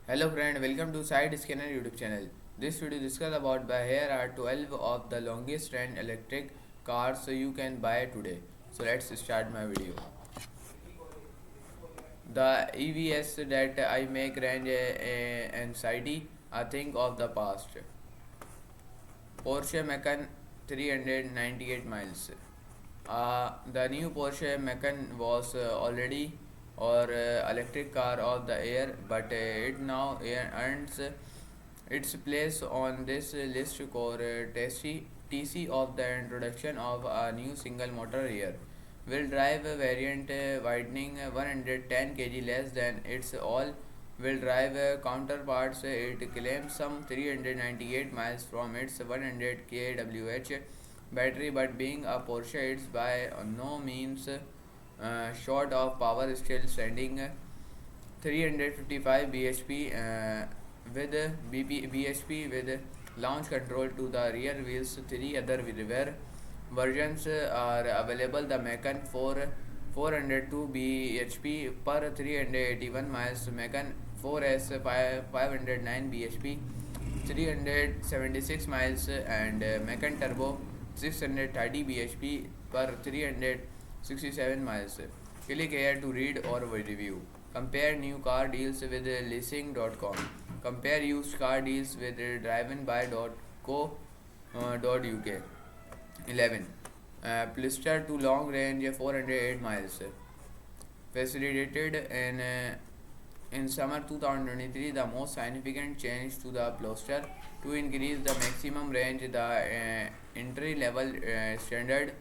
Hello friend, welcome to Side Scanner YouTube channel. This video discuss about by here are 12 of the longest trend electric cars you can buy today. So let's start my video. The EVs that I make range anxiety, I think of the past. Porsche Macan 398 miles. The new Porsche Macan was already or electric car of the year, but it now earns its place on this list for TC of the introduction of a new single motor rear wheel drive variant widening 110 kg less than its all wheel drive counterparts. It claims some 398 miles from its 100 kWh battery, but being a Porsche, it's by no means short of power, still standing 355 bhp with bhp with launch control to the rear wheels. Three other rear versions are available. The Macan for 402 bhp per 381 miles, Macan 4S 509 bhp 376 miles, and Macan Turbo 630 bhp per 367 miles. Click here to read or review. Compare new car deals with leasing.com. Compare used car deals with drivenby.co.uk. 11. Plister to long range 408 miles. Facilitated in summer 2023, the most significant change to the Polestar to increase the maximum range. The entry level standard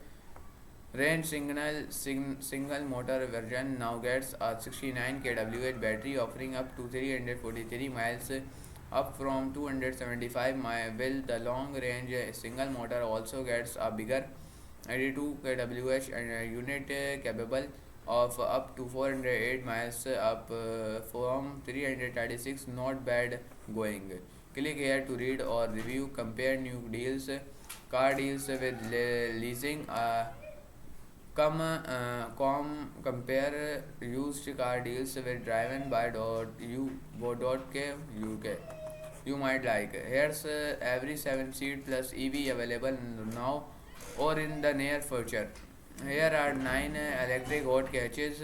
range single motor version now gets a 69 kWh battery offering up to 343 miles, up from 275 miles. While the long range single motor also gets a bigger 82 kWh and a unit capable of up to 408 miles, up from 336. Not bad going. Click here to read or review. Compare new deals, car deals with leasing. Compare used car deals with driven by .uk. You might like. Here's every 7 seat plus EV available now or in the near future. Here are 9 electric hot catches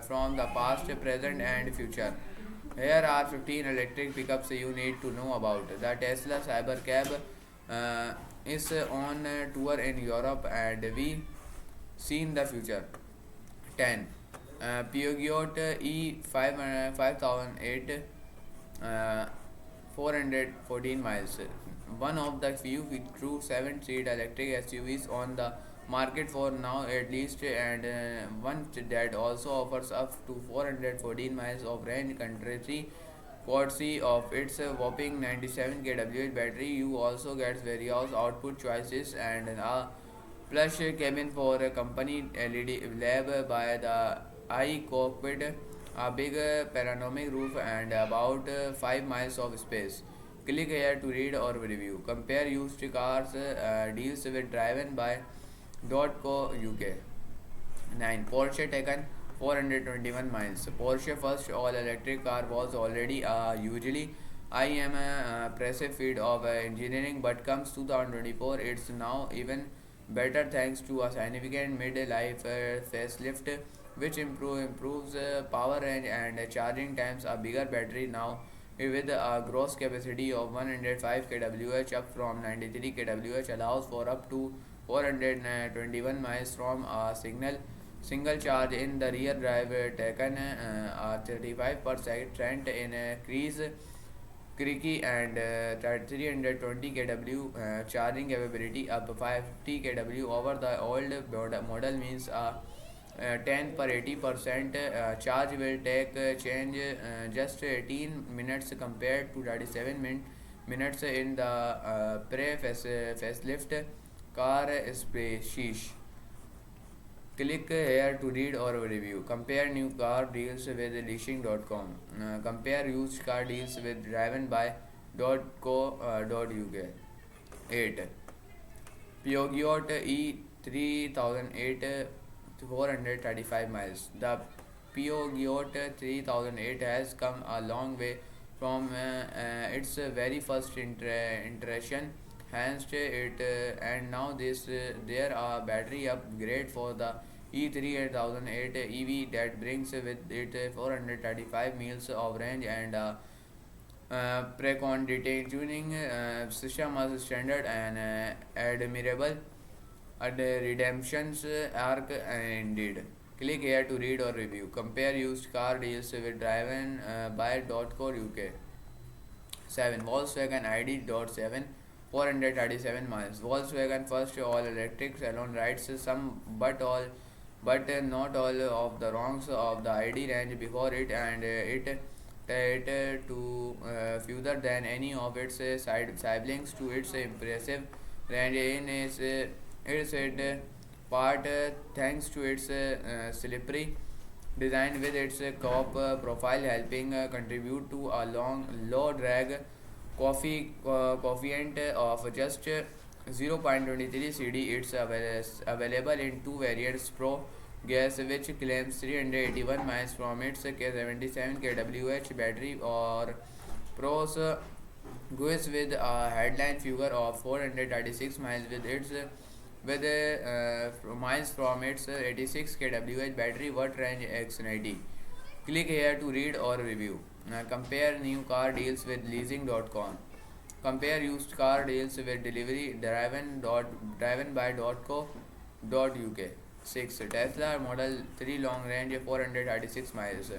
from the past, present, and future. Here are 15 electric pickups you need to know about. The Tesla Cybercab is on tour in Europe, and we seen the future. 10. Peugeot E5 5008 uh, 414 miles. One of the few true 7-seat electric SUVs on the market for now at least, and one that also offers up to 414 miles of range country courtesy of its whopping 97 kWh battery. You also get various output choices and a plush cabin for a company LED lab by the iCockpit, a big panoramic roof, and about 5 miles of space. Click here to read or review. Compare used cars deals with driven by .co.uk. 9. Porsche Taycan 421 miles. Porsche first all-electric car was already usually I am a impressive feat of engineering, but comes 2024, it's now even better thanks to a significant mid-life facelift, which improves power range and charging times. A bigger battery now with a gross capacity of 105 kWh up from 93 kWh allows for up to 421 miles from a single charge. In the rear drive, taken a 35% increase creaky and 320 kW charging capability, up 50 kW over the old model, means 10 per 80% charge will take change just 18 minutes compared to 37 minutes in the facelift car species. Click here to read or review. Compare new car deals with leasing.com. Compare used car deals with drivenby.co.uk. 8. Peugeot E3008 435 miles. The Peugeot 3008 has come a long way from its very first iteration. Hence, and now there are battery upgrade for the E38008 EV that brings with it 435 miles of range and pre-conditioning tuning system as standard and admirable at the redemption's arc indeed. Click here to read or review. Compare used car deals with driven by .co.uk. 7. Volkswagen ID.7 437 miles. Volkswagen first all electric salon rides some but not all of the wrongs of the ID range before it and it to further than any of its siblings to its impressive range in its part thanks to its slippery design with its cop profile helping contribute to a long low drag coefficient of just 0.23 cd. It's available in two variants: pro gas, which claims 381 miles from its 77 kWh battery, or pros goes with a headline figure of 436 miles with miles from its 86 kWh battery. What range X90? Click here to read or review. Compare new car deals with leasing.com. Compare used car deals with delivery driven by .co.uk. 6. Tesla Model 3 long range 436 miles.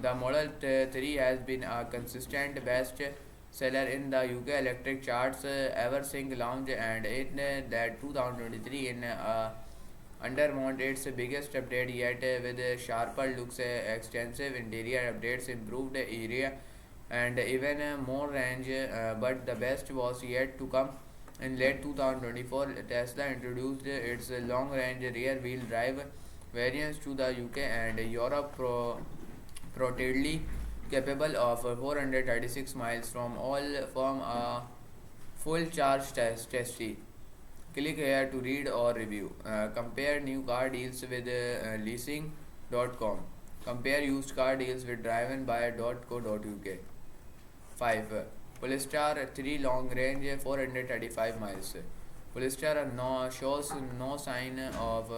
The Model 3 has been a consistent best seller in the UK electric charts ever since launch, and in that 2023 in undermount its biggest update yet with sharper looks, extensive interior updates, improved area, and even more range. But the best was yet to come. In late 2024, Tesla introduced its long range rear wheel drive variants to the UK and Europe, reportedly capable of 436 miles from a full charge testy. Click here to read or review. Compare new car deals with leasing.com. Compare used car deals with driven by .co.uk. 5. Polestar 3 long range 435 miles. Polestar shows no sign of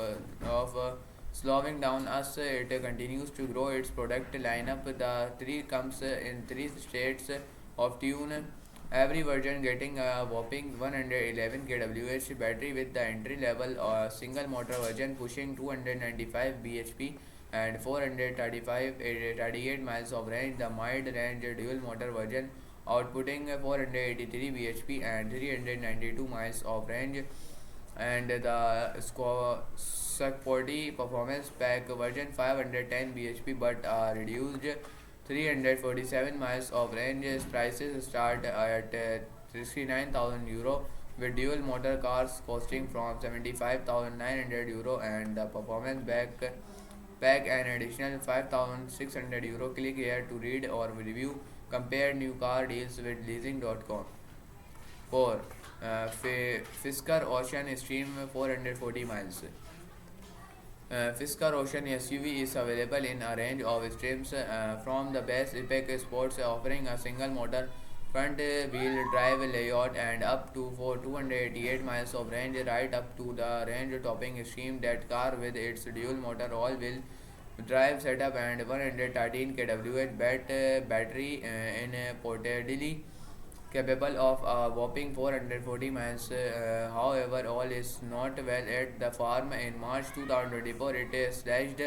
slowing down as it continues to grow its product lineup. The 3 comes in 3 states of tune, every version getting a whopping 111 kWh battery, with the entry level single motor version pushing 295 bhp and 438 miles of range. The mid range dual motor version outputting 483 bhp and 392 miles of range, and the Sporty Performance Pack version 510 bhp but reduced 347 miles of range. Prices start at €69,000, with dual motor cars costing from €75,900 and the performance pack an additional €5,600. Click here to read or review. Compare new car deals with leasing.com. 4. Fisker Ocean Stream 440 miles. Fisker Ocean SUV is available in a range of streams, from the base epic sports offering a single motor front wheel drive layout and up to 288 miles of range, right up to the range topping stream. That car with its dual motor all wheel drive setup and 113 kWh battery in portability capable of a whopping 440 miles. However, all is not well at the farm. In March 2024, it slashed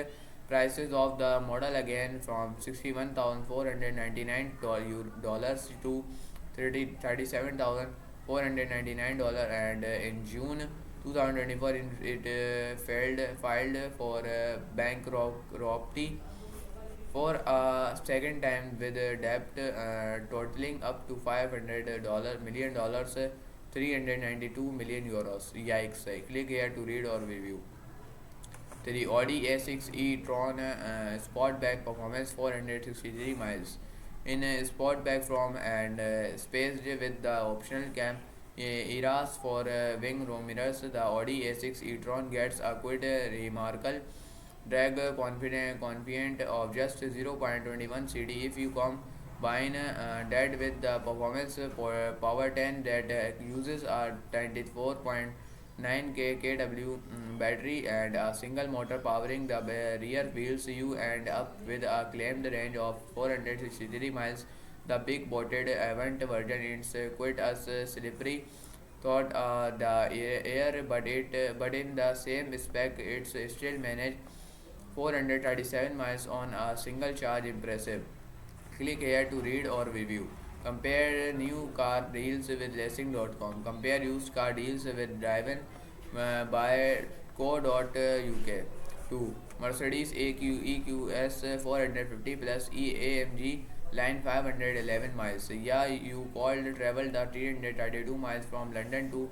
prices of the model again from $61,499 to $37,499, and in June 2024 it filed for bankruptcy for a second time, with debt totaling up to $500 million, 392 million euros. Yikes! Click here to read or review. 3. Audi A6 e-tron Sportback performance 463 miles. In Sportback from and spaced with the optional cam eras for wing mirrors, the Audi A6 e-tron gets a quite remarkable drag confident of just 0.21 cd. If you buying that with the performance power 10 that uses a 24.9 kW battery and a single motor powering the rear wheels. You end up with a claimed range of 463 miles. The big boated Avant version is quite as slippery thought the air, but in the same spec, it's still managed 437 miles on a single charge. Impressive. Click here to read or review. Compare new car deals with racing.com. Compare used car deals with driven by co.uk. 2. Mercedes EQS 450 plus EAMG line 511 miles. Yeah, you called travel the 332 miles from London to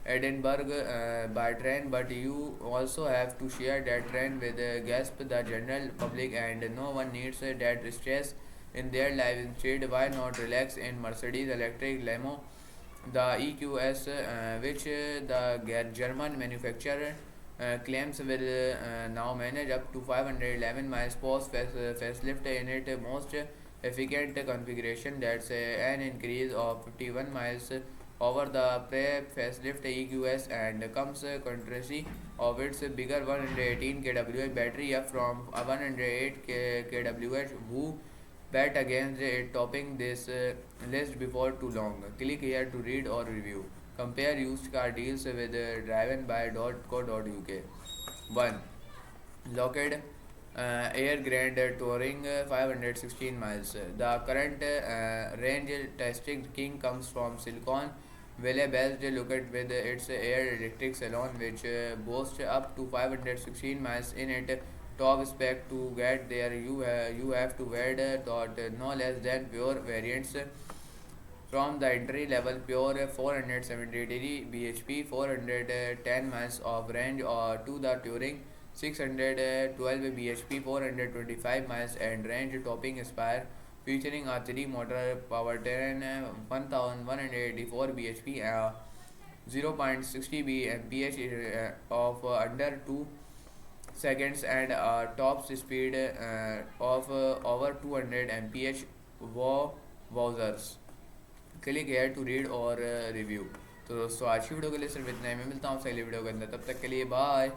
Edinburgh by train, but you also have to share that train with gasp the general public, and no one needs that stress in their life. Instead, why not relax in Mercedes electric limo? The EQS, which the German manufacturer claims will now manage up to 511 miles post facelift in its most efficient configuration. That's an increase of 51 miles over the pre-facelift EQS and comes courtesy of its bigger 118 kWh battery up from 108 kWh. Who bet against it topping this list before too long? Click here to read or review. Compare used car deals with drivenby.co.uk. 1. Lockheed Air Grand Touring 516 miles. The current range testing king comes from Silicon Valley based Lockheed with its air electric Salon, which boasts up to 516 miles in it. Top spec. To get there, you have to wait no less than pure variants from the entry level pure 473 bhp 410 miles of range or to the touring 612 bhp 425 miles and range topping Aspire featuring a 3 motor powertrain 1184 bhp 0.60 mph of under 2 seconds and a top speed of over 200 mph. Wowzers. Click here to read और review. तो दोस्तों आज की video के लिए सिर्फ इतना ही। मैं मिलता हूँ अगली वीडियो के अंदर, तब तक के लिए बाय।